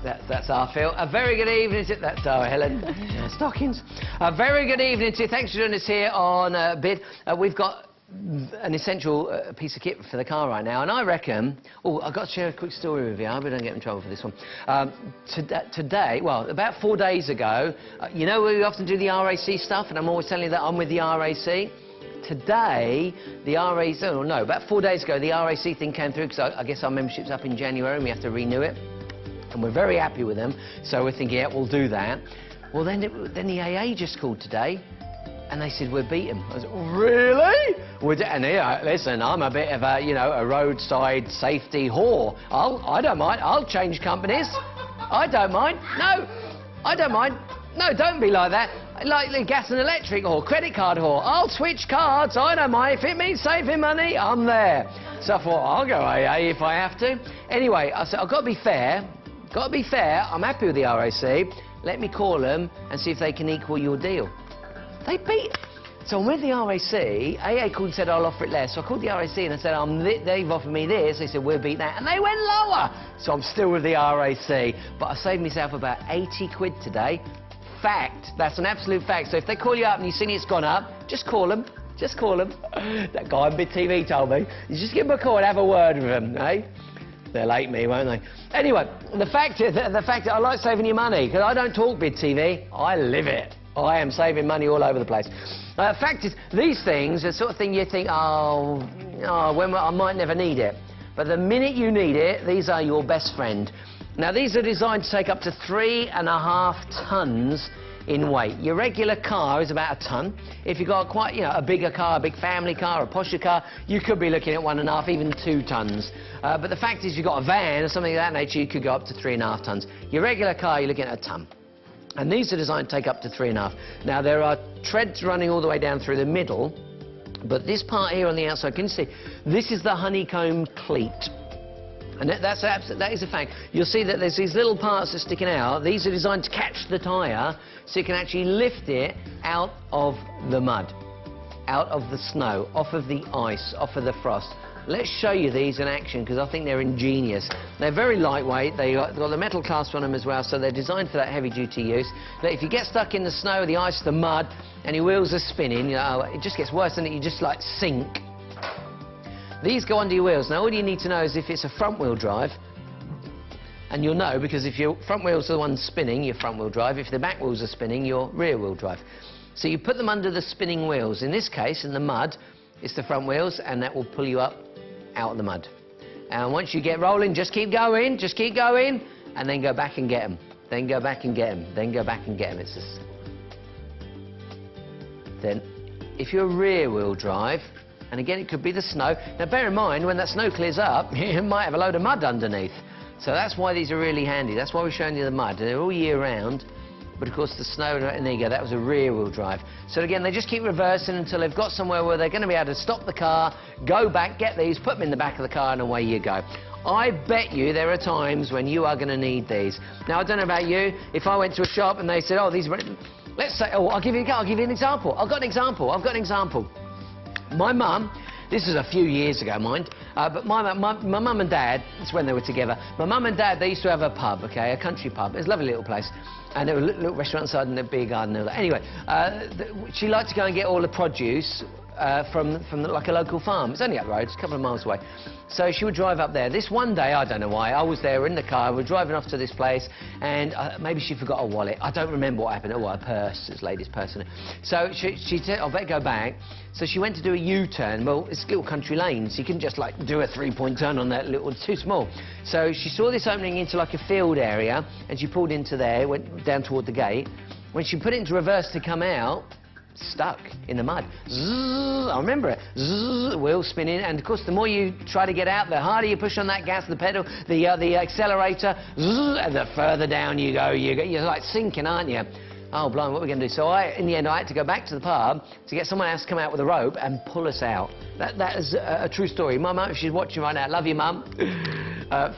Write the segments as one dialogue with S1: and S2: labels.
S1: That's our Phil. A very good evening to... That's our Helen. Stockings. A very good evening to you. Thanks for joining us here on Bid. We've got an essential piece of kit for the car right now, and I reckon... Oh, I've got to share a quick story with you. I hope I don't get in trouble for this one. Today, well, about 4 days ago, you know we often do the RAC stuff, and I'm always telling you that I'm with the RAC. Today, the RAC... Oh, no, about 4 days ago, the RAC thing came through, because I guess our membership's up in January, and we have to renew it. And we're very happy with them, so we're thinking, yeah, we'll do that. Well, then the AA just called today, and they said, we're beaten. I said, really? And yeah, listen, I'm a bit of a, you know, a roadside safety whore. I don't mind. I'll change companies. I don't mind. No, I don't mind. No, don't be like that. Like the gas and electric whore, credit card whore. I'll switch cards. I don't mind. If it means saving money, I'm there. So I thought, I'll go AA if I have to. Anyway, I said, I've got to be fair. Got to be fair. I'm happy with the RAC. Let me call them and see if they can equal your deal. They beat... So I'm with the RAC, AA called and said I'll offer it less. So I called the RAC and I said, they've offered me this. They said, we'll beat that. And they went lower. So I'm still with the RAC. But I saved myself about 80 quid today. Fact. That's an absolute fact. So if they call you up and you see it's gone up, just call them. Just call them. That guy on Bid TV told me. You just give them a call and have a word with them, eh? They'll hate me, won't they? Anyway, the fact is I like saving you money, because I don't talk Bid TV, I live it. I am saving money all over the place. Fact is, these things are the sort of thing you think, when I might never need it. But the minute you need it, these are your best friend. Now, these are designed to take up to 3.5 tons in weight. Your regular car is about 1 ton. If you've got quite, you know, a bigger car, a big family car, a posher car, you could be looking at 1.5, even 2 tons. But the fact is, you've got a van or something of that nature, you could go up to 3.5 tons. Your regular car, you're looking at 1 ton. And these are designed to take up to 3.5. Now, there are treads running all the way down through the middle, but this part here on the outside, can you see, this is the honeycomb cleat. And that is a fact. You'll see that there's these little parts that are sticking out. These are designed to catch the tyre, so you can actually lift it out of the mud, out of the snow, off of the ice, off of the frost. Let's show you these in action, because I think they're ingenious. They're very lightweight. They've got the metal clasp on them as well, so they're designed for that heavy-duty use. That if you get stuck in the snow, the ice, the mud, and your wheels are spinning, you know, it just gets worse than it. You just, like, sink. These go under your wheels. Now, all you need to know is if it's a front-wheel drive, and you'll know, because if your front wheels are the ones spinning, your front-wheel drive. If the back wheels are spinning, your rear-wheel drive. So you put them under the spinning wheels. In this case, in the mud, it's the front wheels, and that will pull you up out of the mud. And once you get rolling, just keep going, and then go back and get them. Then go back and get them. Then go back and get them. It's just... Then, if you're rear-wheel drive, and again, it could be the snow. Now, bear in mind, when that snow clears up, you might have a load of mud underneath. So that's why these are really handy. That's why we're showing you the mud. They're all year round. But, of course, the snow, and there you go, that was a rear-wheel drive. So, again, they just keep reversing until they've got somewhere where they're going to be able to stop the car, go back, get these, put them in the back of the car, and away you go. I bet you there are times when you are going to need these. Now, I don't know about you. If I went to a shop and they said, oh, these are... Let's say... Oh, I'll give you an example. I've got an example. My mum... This is a few years ago, mind, but my mum and dad, it's when they were together, my mum and dad, they used to have a pub, okay, a country pub. It was a lovely little place. And there was a little restaurant inside and a beer garden and all that. Anyway, she liked to go and get all the produce from like a local farm. It's only up the road, it's a couple of miles away. So she would drive up there. This one day, I don't know why, I was there in the car, we were driving off to this place, and maybe she forgot her wallet. I don't remember what happened. Oh, her purse, this lady's purse. So she said, I better go back. So she went to do a U-turn. Well, it's a little country lane, so you couldn't just, like, do a 3-point turn on that little, it's too small. So she saw this opening into, like, a field area, and she pulled into there, went down toward the gate. When she put it into reverse to come out, stuck in the mud. Zzz, I remember it. Zzz, wheel spinning, and of course the more you try to get out, the harder you push on that gas, the pedal, the accelerator, zzz, and the further down you go, you're like sinking, aren't you? Oh, blimey, what are we going to do? So in the end, I had to go back to the pub to get someone else to come out with a rope and pull us out. That is a true story. My mum, if she's watching right now, love you, Mum.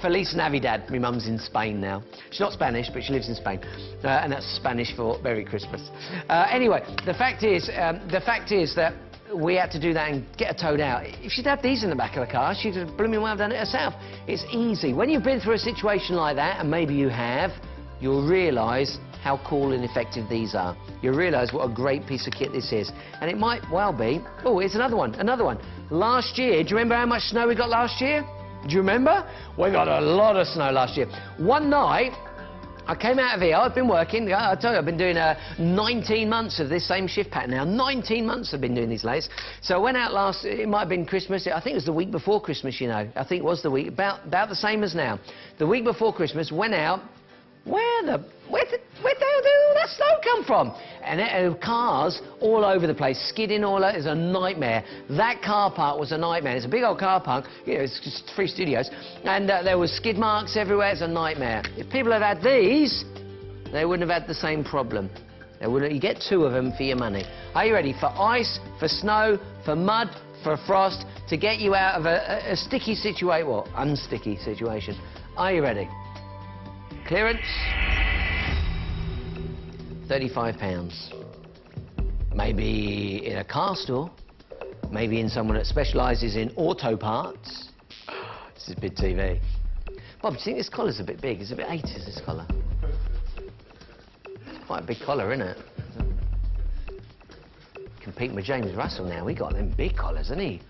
S1: Feliz Navidad. My mum's in Spain now. She's not Spanish, but she lives in Spain. And that's Spanish for Merry Christmas. Anyway, the fact is that we had to do that and get her towed out. If she'd had these in the back of the car, she'd have blooming well done it herself. It's easy. When you've been through a situation like that, and maybe you have, you'll realise how cool and effective these are. You'll realise what a great piece of kit this is. And it might well be... Oh, here's another one, Last year, do you remember how much snow we got last year? Do you remember? We got a lot of snow last year. One night, I came out of here, I've been working, I tell you, I've been doing 19 months of this same shift pattern now. 19 months I've been doing these lates. So I went out it might have been Christmas, I think it was the week before Christmas, you know. I think it was the week, about the same as now. The week before Christmas, went out, where the hell did all that snow come from? And cars all over the place, skidding all over, it's a nightmare. That car park was a nightmare. It's a big old car park, you know, it's just 3 studios, and there was skid marks everywhere, it's a nightmare. If people had had these, they wouldn't have had the same problem. You get 2 of them for your money. Are you ready for ice, for snow, for mud, for frost, to get you out of a sticky situation, well, unsticky situation? Are you ready? Clearance, £35. Maybe in a car store, maybe in someone that specialises in auto parts. This is big TV. Bob, do you think this collar's a bit big? It's a bit 80s, this collar. It's quite a big collar, isn't it? Competing with James Russell now. He got them big collars, hasn't he?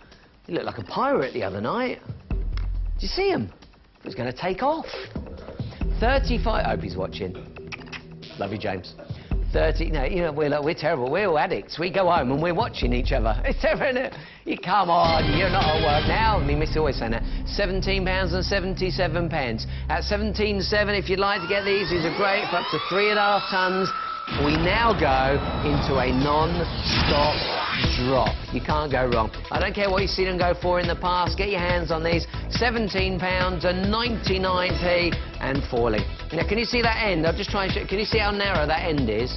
S1: He looked like a pirate the other night. Did you see him? He was going to take off. 35, I hope he's watching. Love you, James. 30, no, you know, we're terrible. We're all addicts. We go home and we're watching each other. It's terrible, isn't it? You come on, you're not at work now. I mean, Miss always saying that. £17.77. At 17.7, if you'd like to get these are great for up to 3.5 tons. We now go into a non-stop drop. You can't go wrong. I don't care what you've seen them go for in the past. Get your hands on these. £17.99 and falling. Now, can you see that end? I'll just try and show. Can you see how narrow that end is?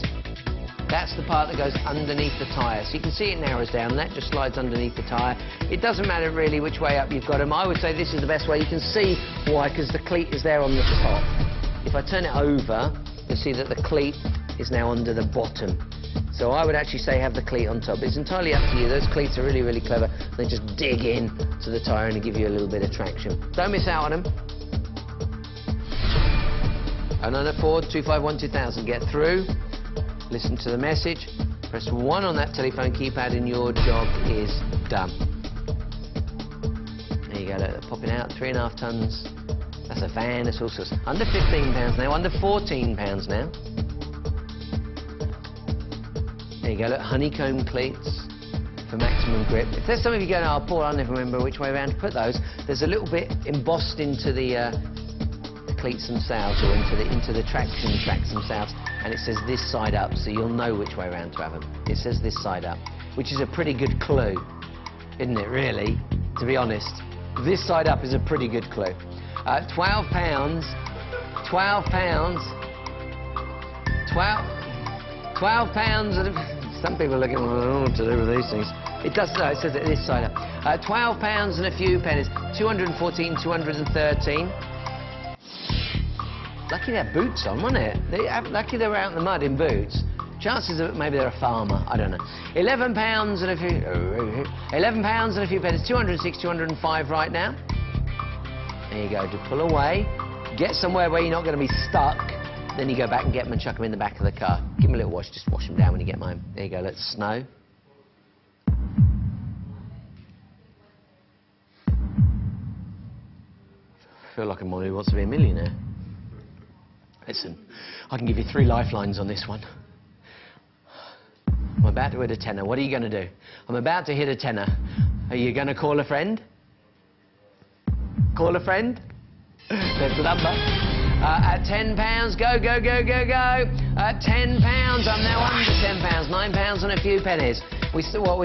S1: That's the part that goes underneath the tyre. So you can see it narrows down, and that just slides underneath the tyre. It doesn't matter really which way up you've got them. I would say this is the best way. You can see why, because the cleat is there on the top. If I turn it over, you'll see that the cleat is now under the bottom. So I would actually say have the cleat on top. It's entirely up to you. Those cleats are really, really clever. They just dig in to the tyre and give you a little bit of traction. Don't miss out on them. 0904 251 2000. Get through. Listen to the message. Press 1 on that telephone keypad and your job is done. There you go. Look, popping out 3.5 tons. That's a van. It's all sorts. Under £15 now. Under £14 now. There you go, look, honeycomb cleats for maximum grip. If there's some of you going, oh, Paul, I never remember which way around to put those, there's a little bit embossed into the cleats themselves, or into the traction tracks themselves, and it says this side up, so you'll know which way around to have them. It says this side up, which is a pretty good clue, isn't it, really? To be honest, this side up is a pretty good clue. £12, £12 and some people are looking, well, I don't know what to do with these things. It does, no, it says it this side up. £12 and a few pennies, 214, 213. Lucky they had boots on, wasn't it? Lucky they were out in the mud in boots. Chances of it, maybe they're a farmer, I don't know. £11 and a few, £11 and a few pennies, 206, 205 right now. There you go, to pull away, get somewhere where you're not going to be stuck. Then you go back and get them and chuck them in the back of the car. Give them a little wash, just wash them down when you get them home. There you go, let's snow. I feel like I'm one who wants to be a millionaire. Listen, I can give you 3 lifelines on this one. I'm about to hit a tenner. What are you going to do? I'm about to hit a tenner. Are you going to call a friend? Call a friend? There's the number. At £10, go, go, go, go, go. At £10, I'm now under £10, £9 and a few pennies. We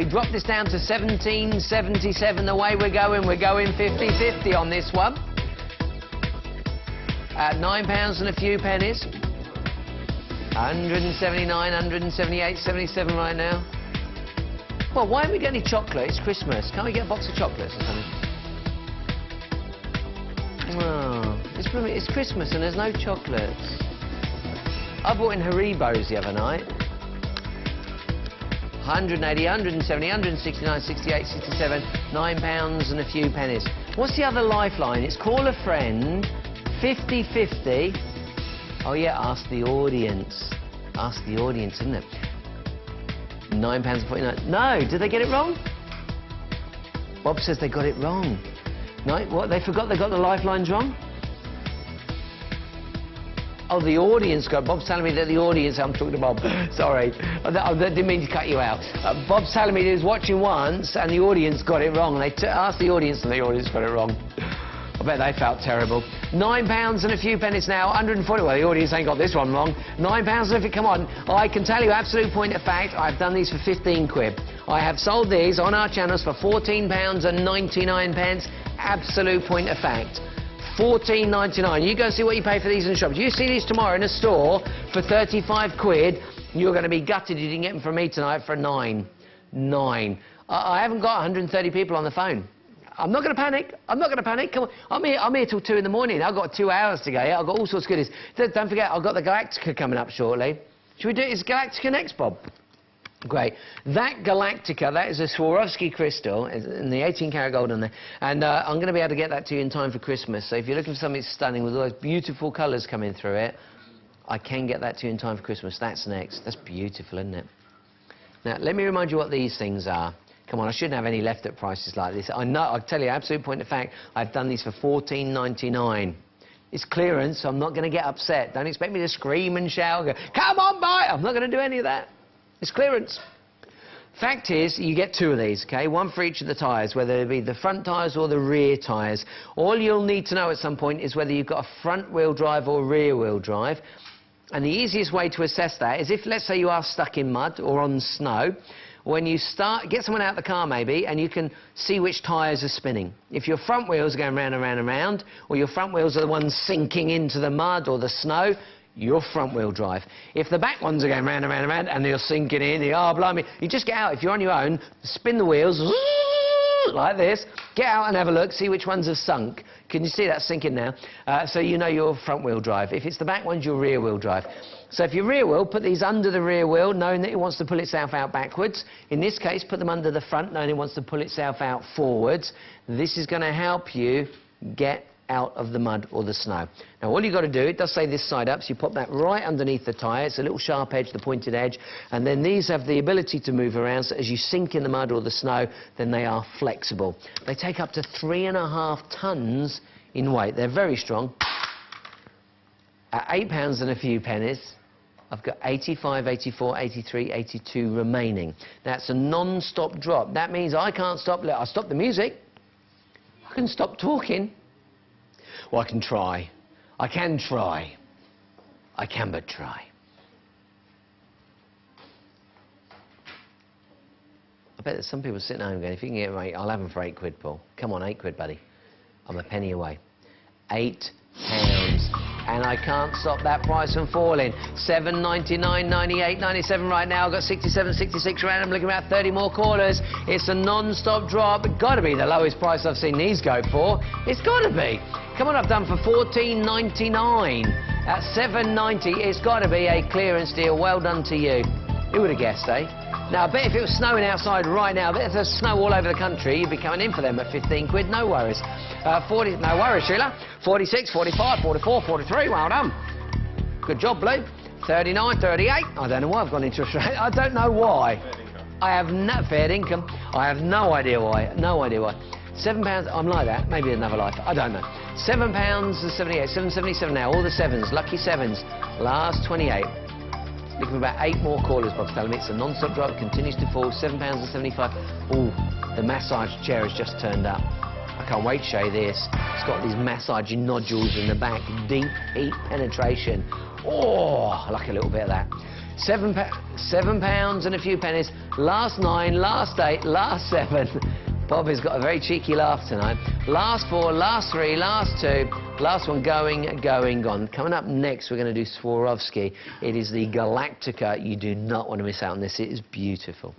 S1: dropped this down to 17.77. The way we're going 50-50 on this one. At £9 and a few pennies. 179, 178, 77 right now. Well, why haven't we got any chocolate? It's Christmas. Can't we get a box of chocolates or something? Oh, it's Christmas and there's no chocolates. I bought in Haribos the other night. 180, 170, 169, 68, 67, £9 and a few pennies. What's the other lifeline? It's call a friend, 50-50. Oh yeah, ask the audience. Ask the audience, isn't it? £9.49. No, did they get it wrong? Bob says they got it wrong. No, what, they forgot they got the lifelines wrong? Oh, the audience got... Bob's telling me that the audience... I'm talking to Bob. Sorry. I didn't mean to cut you out. Bob's telling me he was watching once and the audience got it wrong. They asked the audience and the audience got it wrong. I bet they felt terrible. £9 and a few pennies now, 140. Well, the audience ain't got this one wrong. £9 and a few. Come on. I can tell you, absolute point of fact, I've done these for 15 quid. I have sold these on our channels for £14.99. Absolute point of fact. £14.99. You go and see what you pay for these in the shops. You see these tomorrow in a store for 35 quid, you're going to be gutted you didn't get them from me tonight for £9. I haven't got 130 people on the phone. I'm not going to panic. I'm not going to panic. Come on. I'm here till 2 in the morning. I've got 2 hours to go. I've got all sorts of goodies. Don't forget, I've got the Galactica coming up shortly. Should we do it? Is Galactica next, Bob? Great. That Galactica, that is a Swarovski crystal, in the 18-karat gold on there, and I'm going to be able to get that to you in time for Christmas. So if you're looking for something stunning with all those beautiful colours coming through it, I can get that to you in time for Christmas. That's next. That's beautiful, isn't it? Now, let me remind you what these things are. Come on, I shouldn't have any left at prices like this. I know, I'll tell you, absolute point of fact, I've done these for £14.99. It's clearance, so I'm not going to get upset. Don't expect me to scream and shout and go, come on, buy it. I'm not going to do any of that. It's clearance. Fact is, you get 2 of these, okay? One for each of the tyres, whether it be the front tyres or the rear tyres. All you'll need to know at some point is whether you've got a front-wheel drive or rear-wheel drive. And the easiest way to assess that is if, let's say, you are stuck in mud or on snow, when you start, get someone out of the car maybe, and you can see which tyres are spinning. If your front wheels are going round and round and round, or your front wheels are the ones sinking into the mud or the snow, you're front-wheel drive. If the back ones are going round and round and round, and they're sinking in, blimey, you just get out. If you're on your own, spin the wheels, like this, get out and have a look, see which ones have sunk. Can you see that sinking now? So you know you're front-wheel drive. If it's the back ones, you're rear-wheel drive. So if you're rear-wheel, put these under the rear wheel, knowing that it wants to pull itself out backwards. In this case, put them under the front, knowing it wants to pull itself out forwards. This is going to help you get out of the mud or the snow. Now all you've got to do, it does say this side up, so you pop that right underneath the tyre. It's a little sharp edge, the pointed edge, and then these have the ability to move around, so as you sink in the mud or the snow, then they are flexible. They take up to 3.5 tons in weight. They're very strong. At £8 and a few pennies, I've got 85, 84, 83, 82 remaining. That's a non-stop drop. That means I can't stop. I'll stop the music. I can stop talking. Well, I can try. I can try. I can but try. I bet there's some people sitting at home going, if you can get them 8, I'll have them for 8 quid, Paul. Come on, 8 quid, buddy. I'm a penny away. £8. And I can't stop that price from falling. 7.99, 98, 97 right now. I've got 67, 66 around. I'm looking at 30 more callers. It's a non-stop drop. It's got to be the lowest price I've seen these go for. It's got to be. Come on, I've done for £14.99. At £7.90, it's got to be a clearance deal. Well done to you. Who would have guessed, eh? Now, I bet if it was snowing outside right now, I bet if there's snow all over the country, you'd be coming in for them at 15 quid, no worries. 40, no worries, Sheila. 46, 45, 44, 43, well done. Good job, Blue. 39, 38. I don't know why I've gone into Australia. I don't know why. I have no fair income. I have no idea why. No idea why. £7, I'm like that, maybe another life, I don't know. £7.78, 7.77 now, all the 7s, lucky 7s, last 28. Looking for about 8 more callers, Bob's telling me. It's a non-stop drop, it continues to fall, £7.75. Ooh, the massage chair has just turned up. I can't wait to show you this. It's got these massaging nodules in the back, deep heat penetration. Oh, I like a little bit of that. £7 and a few pennies, last 9, last 8, last 7. Bob has got a very cheeky laugh tonight. Last 4, last 3, last 2, last one going, gone. Coming up next, we're going to do Swarovski. It is the Galactica. You do not want to miss out on this. It is beautiful.